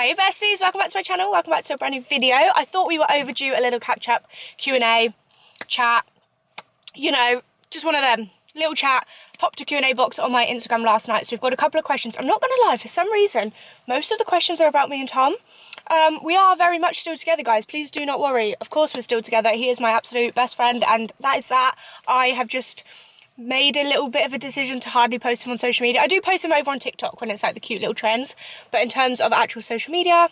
Hey besties, welcome back to my channel, welcome back to a brand new video. I thought we were overdue a little catch-up, Q&A, chat, you know, just one of them, little chat. Popped a Q&A box on my Instagram last night, so we've got a couple of questions. I'm not going to lie, for some reason, most of the questions are about me and Tom. We are very much still together, guys, please do not worry. Of course we're still together, he is my absolute best friend, and that is that. I have just made a little bit of a decision to hardly post him on social media. I do post him over on TikTok when it's like the cute little trends, but in terms of actual social media,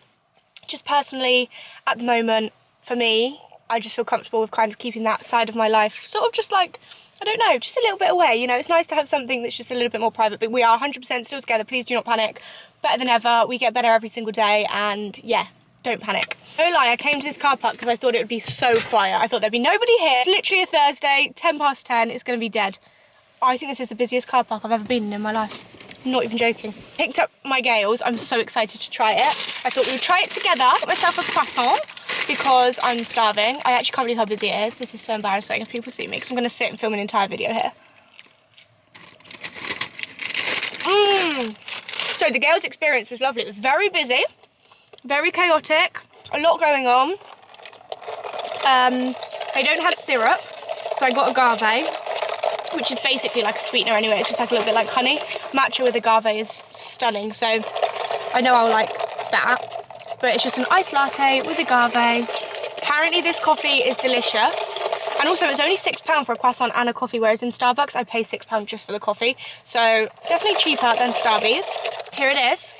just personally at the moment, for me, I just feel comfortable with kind of keeping that side of my life sort of just like, I don't know, just a little bit away. You know, it's nice to have something that's just a little bit more private, but we are 100% still together, please do not panic. Better than ever, we get better every single day, and yeah, don't panic. No lie, I came to this car park because I thought it would be so quiet. I thought there'd be nobody here. It's literally a Thursday, 10 past 10, it's gonna be dead. I think this is the busiest car park I've ever been in my life. I'm not even joking. Picked up my Gales. I'm so excited to try it. I thought we would try it together. Got myself a croissant because I'm starving. I actually can't believe how busy it is. This is so embarrassing if people see me, because I'm going to sit and film an entire video here. So the Gales experience was lovely. It was very busy, very chaotic, a lot going on. They don't have syrup, so I got agave, which is basically like a sweetener anyway. It's just like a little bit like honey. Matcha with agave is stunning, so I know I'll like that. But it's just an iced latte with agave. Apparently this coffee is delicious. And also it's only £6 for a croissant and a coffee, whereas in Starbucks I pay £6 just for the coffee. So definitely cheaper than Starbucks. Here it is.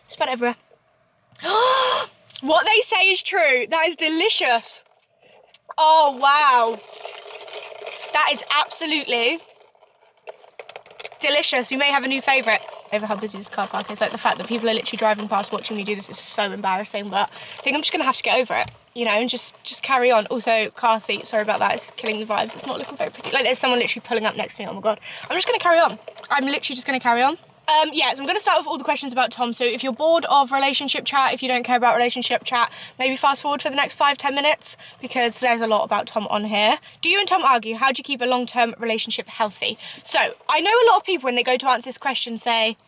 Spread everywhere. What they say is true. That is delicious. Oh, wow. That is absolutely delicious. We may have a new favourite. Over how busy this car park is. Like the fact that people are literally driving past watching me do this is so embarrassing, but I think I'm just going to have to get over it, you know, and just carry on. Also, car seat, sorry about that. It's killing the vibes. It's not looking very pretty. Like there's someone literally pulling up next to me. Oh my God. I'm just going to carry on. I'm literally just going to carry on. Yeah, so I'm going to start with all the questions about Tom. So if you're bored of relationship chat, if you don't care about relationship chat, maybe fast forward for the next 5-10 minutes, because there's a lot about Tom on here. Do you and Tom argue? How do you keep a long-term relationship healthy? So I know a lot of people when they go to answer this question say,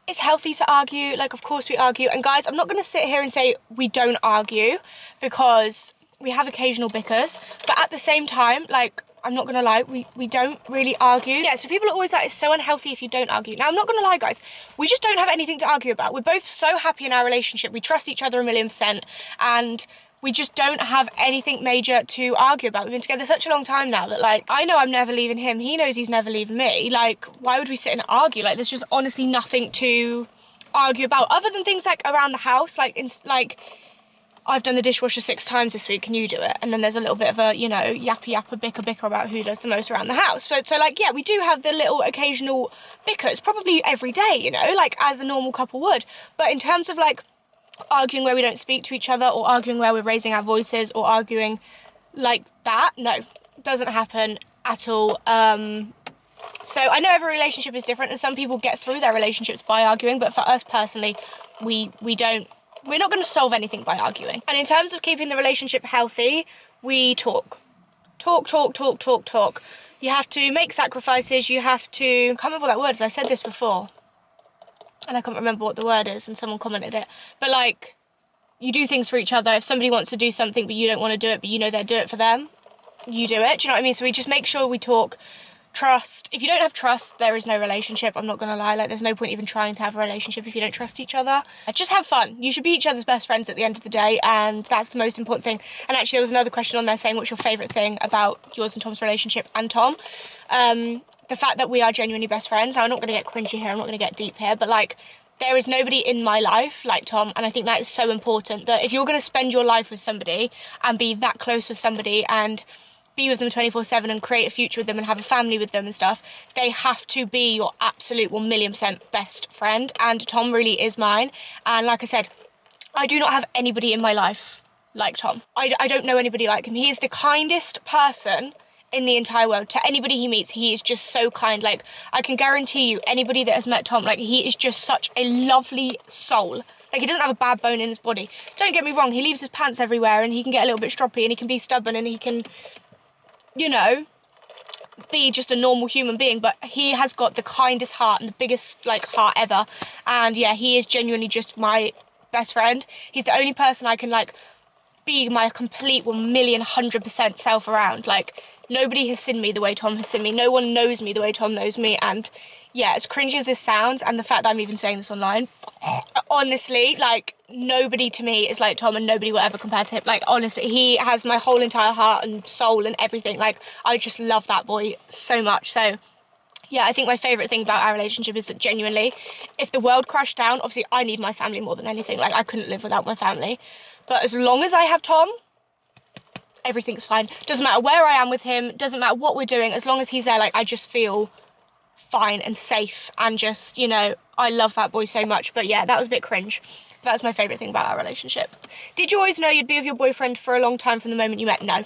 it's healthy to argue. Like, of course we argue. And guys, I'm not going to sit here and say we don't argue, because we have occasional bickers. But at the same time, like, I'm not gonna lie, we don't really argue. Yeah, so people are always like, it's so unhealthy if you don't argue. Now, I'm not gonna lie, guys, we just don't have anything to argue about. We're both so happy in our relationship. We trust each other 1,000,000%, and we just don't have anything major to argue about. We've been together such a long time now that, like, I know I'm never leaving him. He knows he's never leaving me. Like, why would we sit and argue? Like, there's just honestly nothing to argue about, other than things like around the house, like I've done the dishwasher 6 times this week, can you do it? And then there's a little bit of a, you know, yappa bicker about who does the most around the house. So like, yeah, we do have the little occasional bickers, probably every day, you know, like as a normal couple would. But in terms of like arguing where we don't speak to each other, or arguing where we're raising our voices, or arguing like that, no, doesn't happen at all. So I know every relationship is different, and some people get through their relationships by arguing, but for us personally, we don't. We're not going to solve anything by arguing. And in terms of keeping the relationship healthy, we talk. Talk. You have to make sacrifices. You have to, I can't remember what that word is. I said this before, and I can't remember what the word is, and someone commented it. But like, you do things for each other. If somebody wants to do something, but you don't want to do it, but you know they'll do it for them, you do it. Do you know what I mean? So we just make sure we talk. Trust. If you don't have trust, there is no relationship. I'm not gonna lie, like there's no point even trying to have a relationship if you don't trust each other. Just have fun. You should be each other's best friends at the end of the day, and that's the most important thing. And actually there was another question on there saying, what's your favourite thing about yours and Tom's relationship and Tom? The fact that we are genuinely best friends. Now, I'm not gonna get cringy here, I'm not gonna get deep here, but like, there is nobody in my life like Tom, and I think that is so important, that if you're gonna spend your life with somebody and be that close with somebody and be with them 24/7 and create a future with them and have a family with them and stuff, they have to be your absolute 1,000,000% best friend, and Tom really is mine. And like I said, I do not have anybody in my life like Tom. I don't know anybody like him. He is the kindest person in the entire world. To anybody he meets, he is just so kind. Like, I can guarantee you, anybody that has met Tom, like, he is just such a lovely soul. Like, he doesn't have a bad bone in his body. Don't get me wrong, he leaves his pants everywhere, and he can get a little bit stroppy, and he can be stubborn, and he can, you know, be just a normal human being, but he has got the kindest heart and the biggest like heart ever. And yeah, he is genuinely just my best friend. He's the only person I can like be my complete 1,000,000% self around. Like, nobody has seen me the way Tom has seen me. No one knows me the way Tom knows me. And yeah, as cringy as this sounds, and the fact that I'm even saying this online, honestly, like, nobody to me is like Tom, and nobody will ever compare to him. Like, honestly, he has my whole entire heart and soul and everything. Like, I just love that boy so much. So yeah, I think my favourite thing about our relationship is that genuinely, if the world crashed down, obviously I need my family more than anything. Like, I couldn't live without my family. But as long as I have Tom, everything's fine. Doesn't matter where I am with him, doesn't matter what we're doing, as long as he's there, like, I just feel fine and safe, and just, you know, I love that boy so much. But yeah, that was a bit cringe. That's my favourite thing about our relationship. Did you always know you'd be with your boyfriend for a long time from the moment you met? No.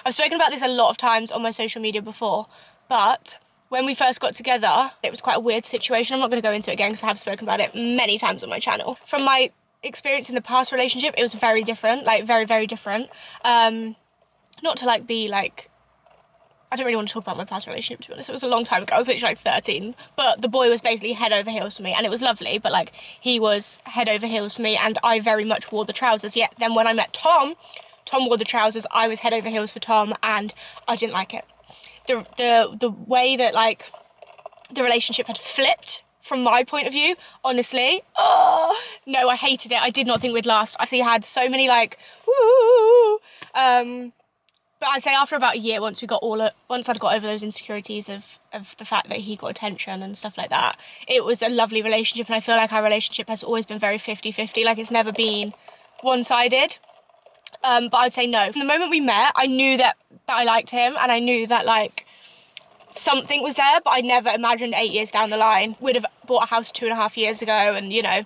I've spoken about this a lot of times on my social media before, but when we first got together, it was quite a weird situation. I'm not going to go into it again because I have spoken about it many times on my channel. From my experience in the past relationship, it was very different, like very, very different. Not to like be like, I don't really want to talk about my past relationship, to be honest. It was a long time ago. I was literally like 13, but the boy was basically head over heels for me, and it was lovely, but like, he was head over heels for me, and I very much wore the trousers. Yet then when I met Tom, Tom wore the trousers, I was head over heels for Tom, and I didn't like it. The way that like the relationship had flipped from my point of view, honestly, no, I hated it. I did not think we'd last. I actually had so many like, woo, but I'd say after about a year, once I'd got over those insecurities of the fact that he got attention and stuff like that, it was a lovely relationship. And I feel like our relationship has always been very 50-50. Like, it's never been one-sided. But I'd say no. From the moment we met, I knew that I liked him, and I knew that like something was there, but I never imagined 8 years down the line we'd have bought a house 2.5 years ago, and you know,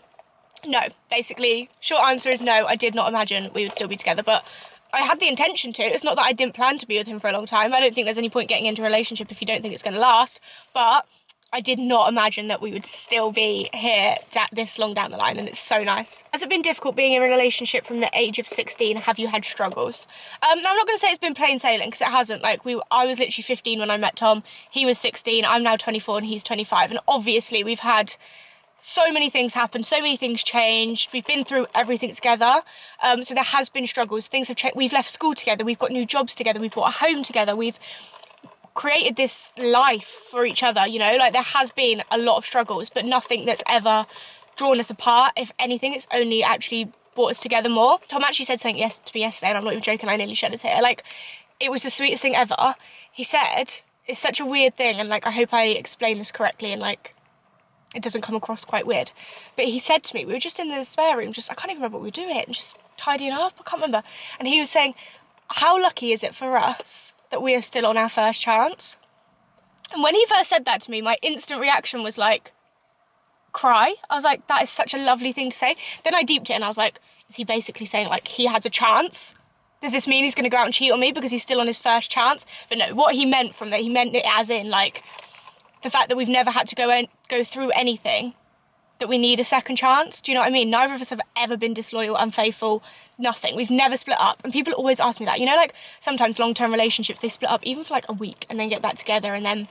no. Basically, short answer is no, I did not imagine we would still be together, but I had the intention to. It's not that I didn't plan to be with him for a long time. I don't think there's any point getting into a relationship if you don't think it's going to last, but I did not imagine that we would still be here this long down the line, and it's so nice. Has it been difficult being in a relationship from the age of 16? Have you had struggles? Now, I'm not going to say it's been plain sailing, because it hasn't. Like, I was literally 15 when I met Tom. He was 16. I'm now 24 and he's 25. And obviously we've had so many things happen, so many things changed. We've been through everything together. So there has been struggles. Things have changed. We've left school together. We've got new jobs together. We've bought a home together. We've created this life for each other, you know, like, there has been a lot of struggles, but nothing that's ever drawn us apart. If anything, it's only actually brought us together more. Tom actually said something to me yesterday, and I'm not even joking, I nearly shed a tear. Like, it was the sweetest thing ever. He said, it's such a weird thing, and like, I hope I explain this correctly and like it doesn't come across quite weird, but he said to me, we were just in the spare room, I can't even remember what we were doing, just tidying up, I can't remember, and he was saying, how lucky is it for us that we are still on our first chance? And when he first said that to me, my instant reaction was like, cry. I was like, that is such a lovely thing to say. Then I deeped it, and I was like, is he basically saying like he has a chance? Does this mean he's going to go out and cheat on me because he's still on his first chance? But no, what he meant from that, he meant it as in like the fact that we've never had to go through anything, that we need a second chance. Do you know what I mean? Neither of us have ever been disloyal, unfaithful, nothing. We've never split up. And people always ask me that. You know, like, sometimes long-term relationships, they split up even for like a week and then get back together, and then,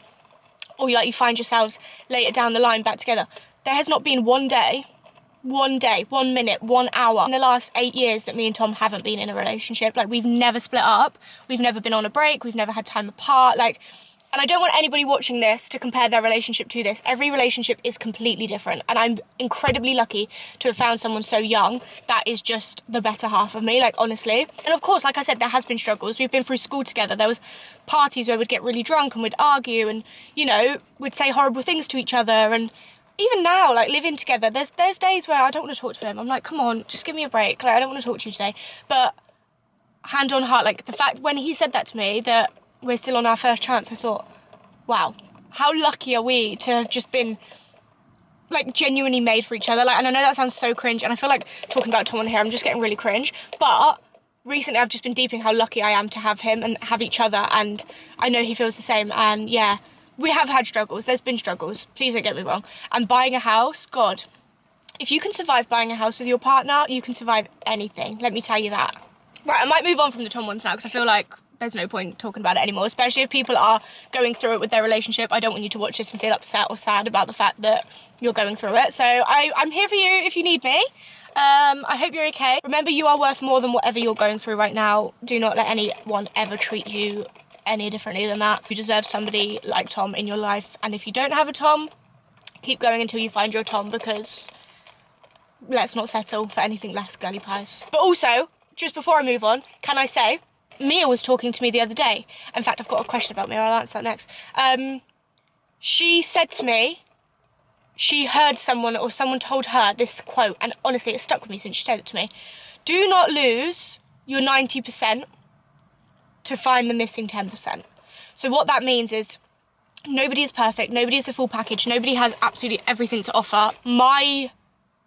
or you find yourselves later down the line back together. There has not been one day, 1 minute, 1 hour in the last 8 years that me and Tom haven't been in a relationship. Like, we've never split up. We've never been on a break. We've never had time apart. Like, and I don't want anybody watching this to compare their relationship to this. Every relationship is completely different, and I'm incredibly lucky to have found someone so young that is just the better half of me, like, honestly. And of course, like I said, there has been struggles. We've been through school together. There was parties where we'd get really drunk and we'd argue, and, you know, we'd say horrible things to each other. And even now, like, living together, there's days where I don't want to talk to him. I'm like, come on, just give me a break. Like, I don't want to talk to you today. But hand on heart, like, the fact when he said that to me, that we're still on our first chance, I thought, wow, how lucky are we to have just been, like, genuinely made for each other. Like, and I know that sounds so cringe, and I feel like talking about Tom on here, I'm just getting really cringe, but recently I've just been deeping how lucky I am to have him and have each other, and I know he feels the same. And yeah, we have had struggles. There's been struggles, please don't get me wrong. And buying a house, God, if you can survive buying a house with your partner, you can survive anything, let me tell you that. Right, I might move on from the Tom ones now, because I feel like there's no point talking about it anymore, especially if people are going through it with their relationship. I don't want you to watch this and feel upset or sad about the fact that you're going through it. So I'm here for you if you need me. I hope you're okay. Remember, you are worth more than whatever you're going through right now. Do not let anyone ever treat you any differently than that. You deserve somebody like Tom in your life, and if you don't have a Tom, keep going until you find your Tom, because let's not settle for anything less girly pies. But also, just before I move on, can I say, Mia was talking to me the other day. In fact, I've got a question about Mia, I'll answer that next. She said to me, she heard someone, or someone told her this quote, and honestly, it stuck with me since she said it to me. Do not lose your 90% to find the missing 10%. So what that means is, nobody is perfect, nobody is the full package, nobody has absolutely everything to offer. My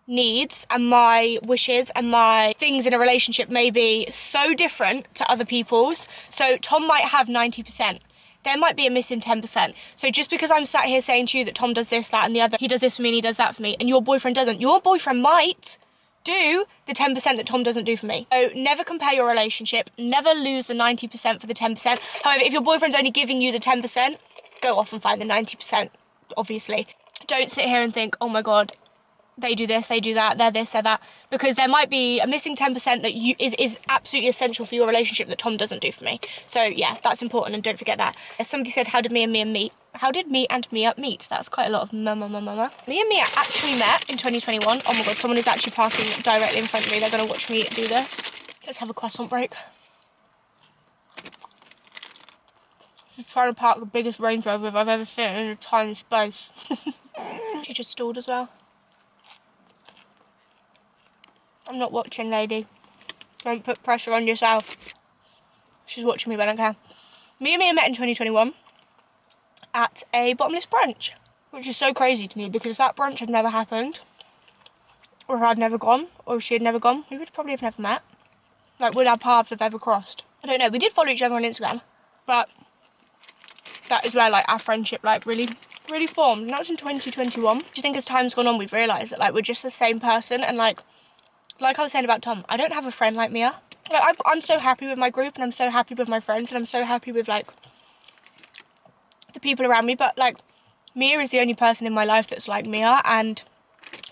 needs and my wishes and my things in a relationship may be so different to other people's. So Tom might have 90%. There might be a missing 10%. So just because I'm sat here saying to you that Tom does this, that and the other, he does this for me and he does that for me, and your boyfriend doesn't, your boyfriend might do the 10% that Tom doesn't do for me. So never compare your relationship, never lose the 90% for the 10%. However, if your boyfriend's only giving you the 10%, go off and find the 90%, obviously. Don't sit here and think, oh my God, they do this, they do that, they're this, they're that, because there might be a missing 10% that is absolutely essential for your relationship that Tom doesn't do for me. So yeah, that's important, and don't forget that. As somebody said, how did me and Mia meet? How did me and Mia meet? That's quite a lot of mama. Me and Mia actually met in 2021. Oh my God, someone is actually parking directly in front of me. They're gonna watch me do this. Let's have a croissant break. She's trying to park the biggest Range Rover I've ever seen in a tiny space. She just stalled as well. I'm not watching, lady. Don't put pressure on yourself. She's watching me, but I don't care. Me and Mia met in 2021 at a bottomless brunch, which is so crazy to me, because if that brunch had never happened, or if I'd never gone, or if she had never gone, we would probably have never met. Like, would our paths have ever crossed? I don't know. We did follow each other on Instagram, but that is where, like, our friendship, like, really formed. And that was in 2021. Do you think as time's gone on, we've realised that, like, we're just the same person, and, like I was saying about Tom, I don't have a friend like Mia. Like, I'm so happy with my group, and I'm so happy with my friends, and I'm so happy with, like, the people around me, but, like, Mia is the only person in my life that's like Mia, and,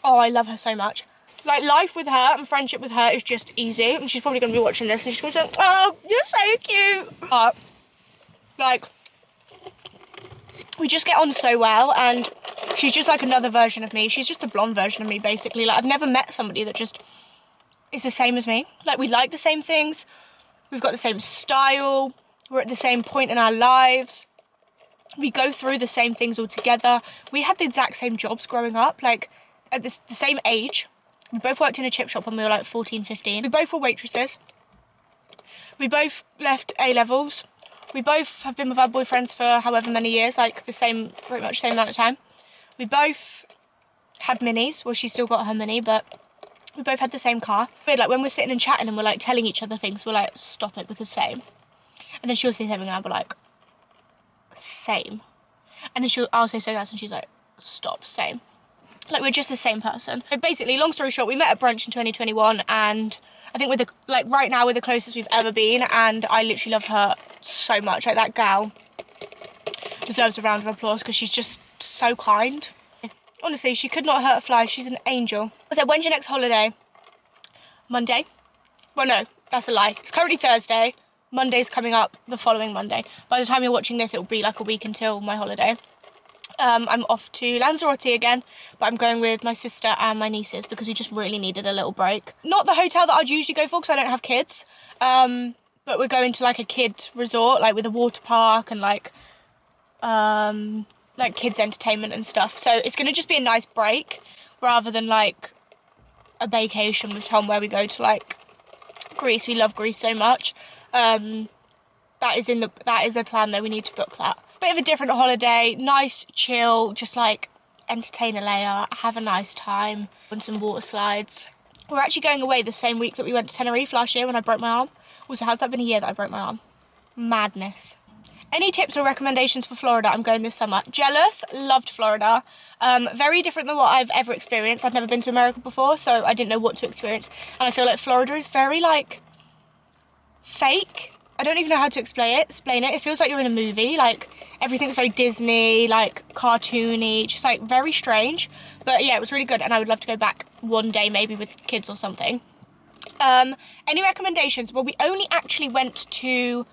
oh, I love her so much. Like, life with her and friendship with her is just easy, and she's probably going to be watching this, and she's going to say, oh, you're so cute. But, like, we just get on so well, and she's just, like, another version of me. She's just a blonde version of me, basically. Like, I've never met somebody that just is the same as me. Like, we like the same things, we've got the same style, we're at the same point in our lives, we go through the same things all together. We had the exact same jobs growing up, like at the same age. We both worked in a chip shop when we were like 14, 15. We both were waitresses. We both left A-levels. We both have been with our boyfriends for however many years, like pretty much the same amount of time. We both had minis. Well, she still got her mini, but we both had the same car. Weird, like when we're sitting and chatting and we're like telling each other things, we're like, stop it, because same. And then she'll say something and I'll be like, same. And then I'll say something else and she's like, stop, same. Like, we're just the same person. So basically, long story short, we met at brunch in 2021, and I think right now we're the closest we've ever been, and I literally love her so much. Like, that gal deserves a round of applause because she's just so kind. Honestly, she could not hurt a fly. She's an angel. I said, when's your next holiday? Monday? Well, no, that's a lie. It's currently Thursday. Monday's coming up the following Monday. By the time you're watching this, it'll be like a week until my holiday. I'm off to Lanzarote again, but I'm going with my sister and my nieces because we just really needed a little break. Not the hotel that I'd usually go for because I don't have kids, but we're going to like a kid resort, like with a water park and like kids entertainment and stuff. So it's going to just be a nice break rather than like a vacation with Tom where we go to like Greece. We love Greece so much. That is a plan though. We need to book that. Bit of a different holiday, nice, chill, just like entertain Alea, have a nice time on some water slides. We're actually going away the same week that we went to Tenerife last year when I broke my arm. Also, how's that been a year that I broke my arm? Madness. Any tips or recommendations for Florida? I'm going this summer. Jealous, loved Florida. Very different than what I've ever experienced. I've never been to America before, so I didn't know what to experience. And I feel like Florida is very like fake. I don't even know how to explain it. It feels like you're in a movie. Like, everything's very Disney, like cartoony, just like very strange. But yeah, it was really good, and I would love to go back one day, maybe with kids or something. Any recommendations? Well, we only actually went to,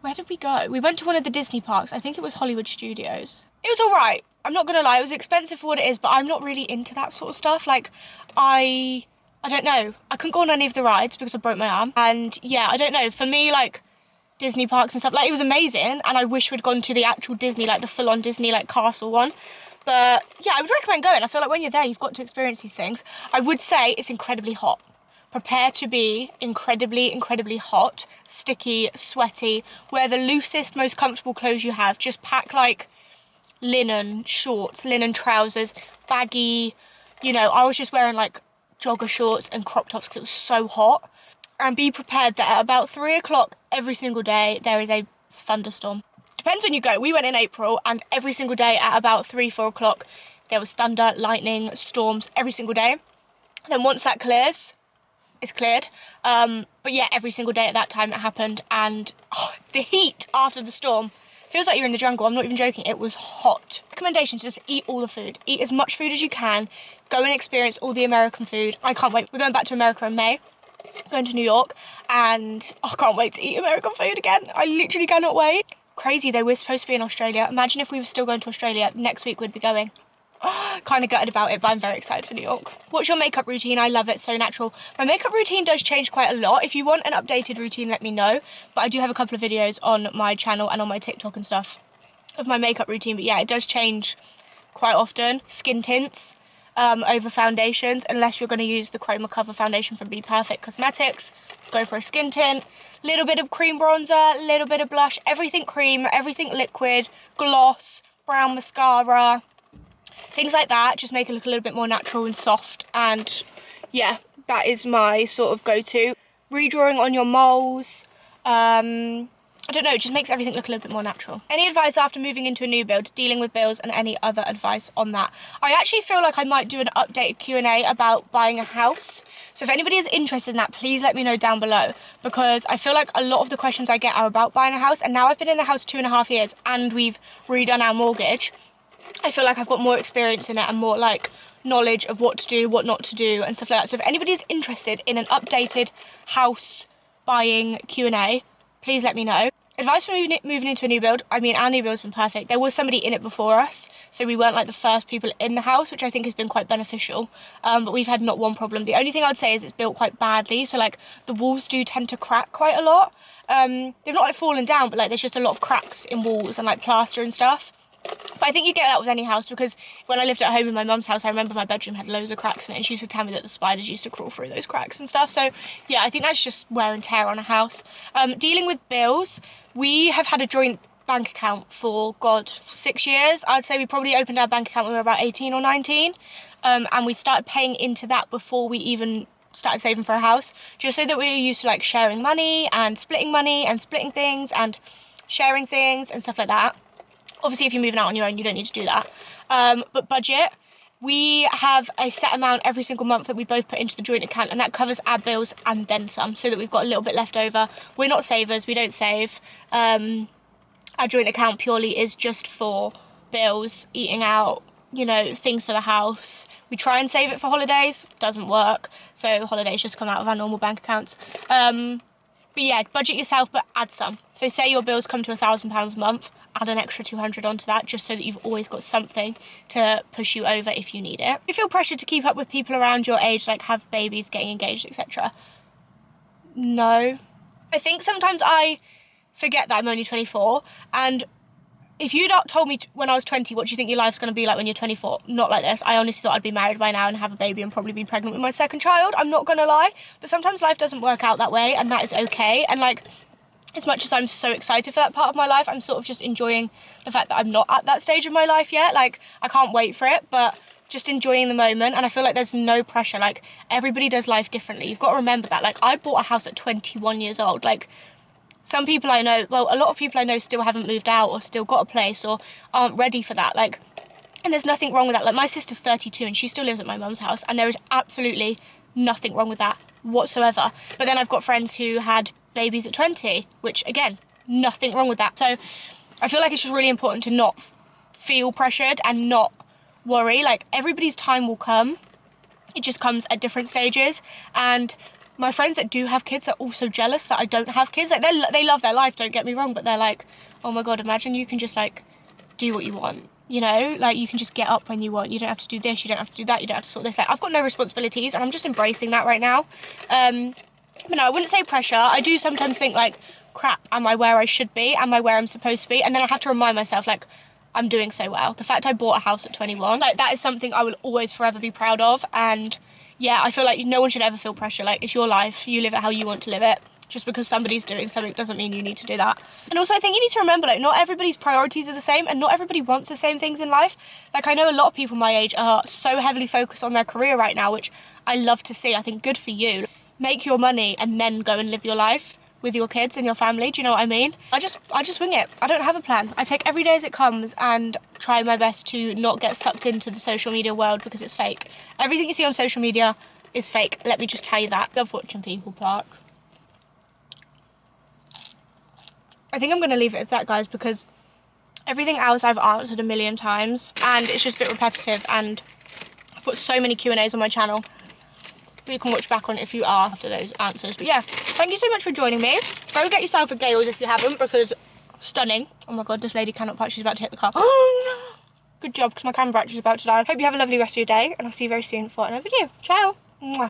where did we go? We went to one of the Disney parks. I think it was Hollywood Studios. It was all right. I'm not gonna lie, it was expensive for what it is, but I'm not really into that sort of stuff. Like, I don't know. I couldn't go on any of the rides because I broke my arm. And yeah, I don't know. For me, like, Disney parks and stuff, like, it was amazing, and I wish we'd gone to the actual Disney, like the full-on Disney, like, castle one. But yeah, I would recommend going. I feel like when you're there, you've got to experience these things. I would say it's incredibly hot. Prepare to be incredibly, incredibly hot, sticky, sweaty. Wear the loosest, most comfortable clothes you have. Just pack, like, linen shorts, linen trousers, baggy, you know, I was just wearing, like, jogger shorts and crop tops because it was so hot. And be prepared that at about 3 o'clock every single day there is a thunderstorm. Depends when you go. We went in April, and every single day at about 3-4 o'clock there was thunder, lightning, storms every single day. Then once that clears, it's cleared. But yeah, every single day at that time it happened, and the heat after the storm feels like you're in the jungle. I'm not even joking. It was hot. Recommendations: just eat all the food. Eat as much food as you can. Go and experience all the American food. I can't wait. We're going back to America in May. Going to New York, and I can't wait to eat American food again. I literally cannot wait. Crazy though, we're supposed to be in Australia. Imagine if we were still going to Australia. Next week we'd be going. Kind of gutted about it, but I'm very excited for New York. What's your makeup routine? I love it, so natural. My makeup routine does change quite a lot. If you want an updated routine, let me know. But I do have a couple of videos on my channel and on my TikTok and stuff of my makeup routine. But yeah, it does change quite often. Skin tints over foundations, unless you're going to use the Chroma Cover foundation from Be Perfect Cosmetics. Go for a skin tint. Little bit of cream bronzer, little bit of blush, everything cream, everything liquid, gloss, brown mascara, things like that. Just make it look a little bit more natural and soft. And yeah, that is my sort of go-to. Redrawing on your moles. I don't know, it just makes everything look a little bit more natural. Any advice after moving into a new build, dealing with bills, and any other advice on that? I actually feel like I might do an updated Q&A about buying a house. So if anybody is interested in that, please let me know down below, because I feel like a lot of the questions I get are about buying a house, and now I've been in the house 2.5 years and we've redone our mortgage. I feel like I've got more experience in it and more, like, knowledge of what to do, what not to do, and stuff like that. So if anybody is interested in an updated house buying Q&A, please let me know. Advice for moving into a new build. I mean, our new build's been perfect. There was somebody in it before us, so we weren't like the first people in the house, which I think has been quite beneficial. But we've had not one problem. The only thing I'd say is it's built quite badly, so like the walls do tend to crack quite a lot. They've not like fallen down, but like there's just a lot of cracks in walls and like plaster and stuff. But I think you get that with any house, because when I lived at home in my mum's house, I remember my bedroom had loads of cracks in it, and she used to tell me that the spiders used to crawl through those cracks and stuff. So yeah, I think that's just wear and tear on a house. Dealing with bills, we have had a joint bank account for, God, 6 years. I'd say we probably opened our bank account when we were about 18 or 19, and we started paying into that before we even started saving for a house, just so that we were used to like sharing money and splitting things and sharing things and stuff like that. Obviously, if you're moving out on your own, you don't need to do that. But budget, we have a set amount every single month that we both put into the joint account, and that covers our bills and then some, so that we've got a little bit left over. We're not savers, we don't save. Our joint account purely is just for bills, eating out, you know, things for the house. We try and save it for holidays, doesn't work, so holidays just come out of our normal bank accounts. But yeah, budget yourself, but add some. So say your bills come to £1,000 a month, add an extra 200 onto that, just so that you've always got something to push you over if you need it. You feel pressured to keep up with people around your age, like have babies, getting engaged, etc. No. I think sometimes I forget that I'm only 24, and if you'd told me when I was 20, what do you think your life's going to be like when you're 24? Not like this. I honestly thought I'd be married by now and have a baby and probably be pregnant with my second child. I'm not going to lie. But sometimes life doesn't work out that way, and that is okay. And like, as much as I'm so excited for that part of my life, I'm sort of just enjoying the fact that I'm not at that stage of my life yet. Like, I can't wait for it, but just enjoying the moment. And I feel like there's no pressure. Like, everybody does life differently. You've got to remember that. Like, I bought a house at 21 years old. Like, some people I know, well, a lot of people I know still haven't moved out or still got a place or aren't ready for that. Like, and there's nothing wrong with that. Like, my sister's 32 and she still lives at my mum's house, and there is absolutely nothing wrong with that whatsoever. But then I've got friends who had babies at 20, which again, nothing wrong with that. So I feel like it's just really important to not feel pressured and not worry. Like, everybody's time will come. It just comes at different stages. And my friends that do have kids are also jealous that I don't have kids. Like, they love their life, don't get me wrong, but they're like, oh my God, imagine you can just like do what you want, you know, like you can just get up when you want. You don't have to do this, you don't have to do that, you don't have to sort this. Like, I've got no responsibilities and I'm just embracing that right now. But no, I wouldn't say pressure. I do sometimes think like, crap, am I where I should be? Am I where I'm supposed to be? And then I have to remind myself, like, I'm doing so well. The fact I bought a house at 21, like, that is something I will always forever be proud of. And yeah, I feel like no one should ever feel pressure. Like, it's your life, you live it how you want to live it. Just because somebody's doing something doesn't mean you need to do that. And also, I think you need to remember, like, not everybody's priorities are the same and not everybody wants the same things in life. Like, I know a lot of people my age are so heavily focused on their career right now, which I love to see. I think good for you. Make your money and then go and live your life with your kids and your family. Do you know what I mean? I just wing it. I don't have a plan. I take every day as it comes and try my best to not get sucked into the social media world because it's fake. Everything you see on social media is fake. Let me just tell you that. Love watching people park. I think I'm going to leave it at that, guys, because everything else I've answered a million times and it's just a bit repetitive, and I've got so many Q&As on my channel that you can watch back on if you are after those answers. But yeah, thank you so much for joining me. Go get yourself a Gales if you haven't, because stunning. Oh my God, this lady cannot park. She's about to hit the car. Good job, because my camera battery's about to die. Hope you have a lovely rest of your day, and I'll see you very soon for another video. Ciao. Mwah.